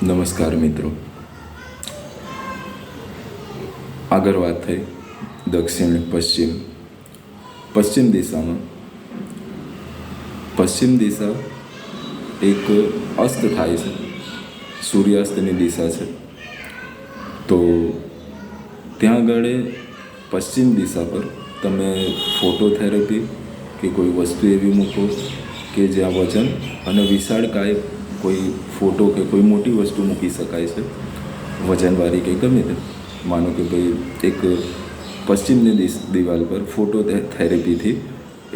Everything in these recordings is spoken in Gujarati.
નમસ્કાર મિત્રો. આગળ વાત થઈ દક્ષિણ પશ્ચિમ દિશામાં. પશ્ચિમ દિશા એક અસ્ત થાય છે, સૂર્યાસ્તની દિશા છે. તો ત્યાં આગળ પશ્ચિમ દિશા પર તમે ફોટોથેરાપી કે કોઈ વસ્તુ એવી મૂકો કે જ્યાં વજન અને વિશાળકાય કોઈ ફોટો કે કોઈ મોટી વસ્તુ મૂકી શકાય છે, વજનવાળી કે ગમે તે. માનો કે ભાઈ એક પશ્ચિમની દિવાલ પર ફોટો થેરેપીથી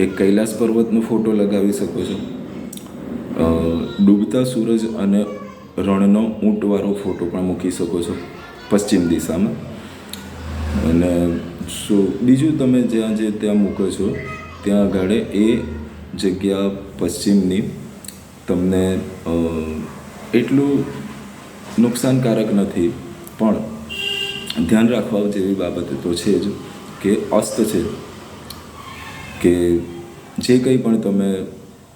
એક કૈલાસ પર્વતનો ફોટો લગાવી શકો છો. ડૂબતા સૂરજ અને રણનો ઊંટવાળો ફોટો પણ મૂકી શકો છો પશ્ચિમ દિશામાં. અને બીજું તમે ત્યાં મૂકો છો ત્યાં આગળ એ જગ્યા પશ્ચિમની તમને એટલું નુકસાનકારક નથી, પણ ધ્યાન રાખવા જેવી બાબત તો છે જ કે અસ્ત છે કે જે કંઈ પણ તમે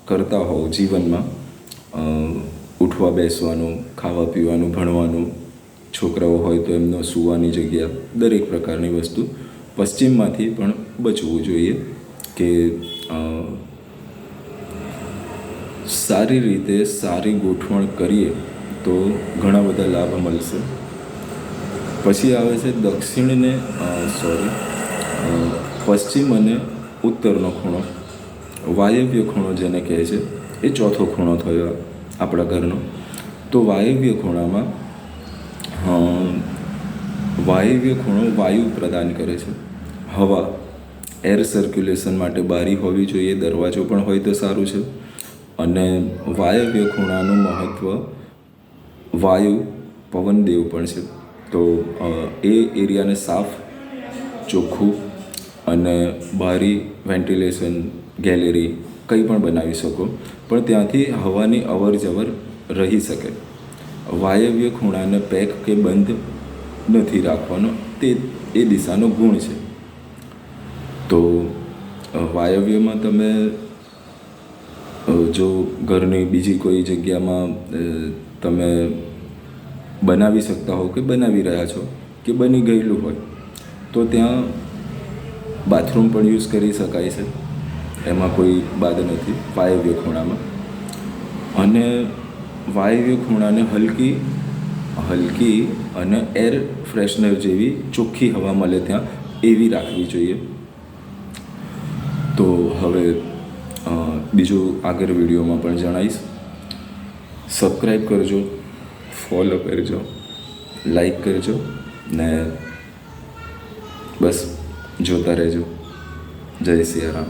કરતા હોવ જીવનમાં, ઉઠવા બેસવાનું, ખાવા પીવાનું, ભણવાનું, છોકરાઓ હોય તો એમનો સૂવાની જગ્યા, દરેક પ્રકારની વસ્તુ પશ્ચિમમાંથી પણ બચવું જોઈએ. કે સારી રીતે સારી ગોઠવણ કરીએ તો ઘણા બધા લાભ મળશે. પછી આવે છે પશ્ચિમ અને ઉત્તરનો ખૂણો, વાયવ્ય ખૂણો જેને કહે છે, એ ચોથો ખૂણો થયો આપણા ઘરનો. તો વાયવ્ય ખૂણામાં વાયવ્ય ખૂણો વાયુ પ્રદાન કરે છે, હવા, એર સર્ક્યુલેશન માટે બારી હોવી જોઈએ, દરવાજો પણ હોય તો સારું છે. અને વાયવ્ય ખૂણાનું મહત્ત્વ વાયુ, પવનદેવ પણ છે. તો એ એરિયાને સાફ, ચોખ્ખું અને બારી, વેન્ટિલેશન, ગેલેરી કંઈ પણ બનાવી શકો, પણ ત્યાંથી હવાની અવર જવર રહી શકે. વાયવ્ય ખૂણાને પેક કે બંધ નથી રાખવાનો, તે એ દિશાનો ગુણ છે. તો વાયવ્યમાં તમે જો ઘરની બીજી કોઈ જગ્યામાં તમે બનાવી શકતા હો કે બનાવી રહ્યા છો કે બની ગયેલું હોય તો ત્યાં બાથરૂમ પણ યુઝ કરી શકાય છે, એમાં કોઈ બાદ નથી વાયવ્ય ખૂણામાં. અને વાયવ્ય ખૂણાને હલકી અને એર ફ્રેશનર જેવી ચોખ્ખી હવા મળે ત્યાં એવી રાખવી જોઈએ. તો હવે બીજું આગળ વિડીયોમાં પણ જણાવીશ. સબસ્ક્રાઈબ કરજો, ફોલો કરજો, લાઈક કરજો ને બસ જોતા રહેજો. જય સિયારામ.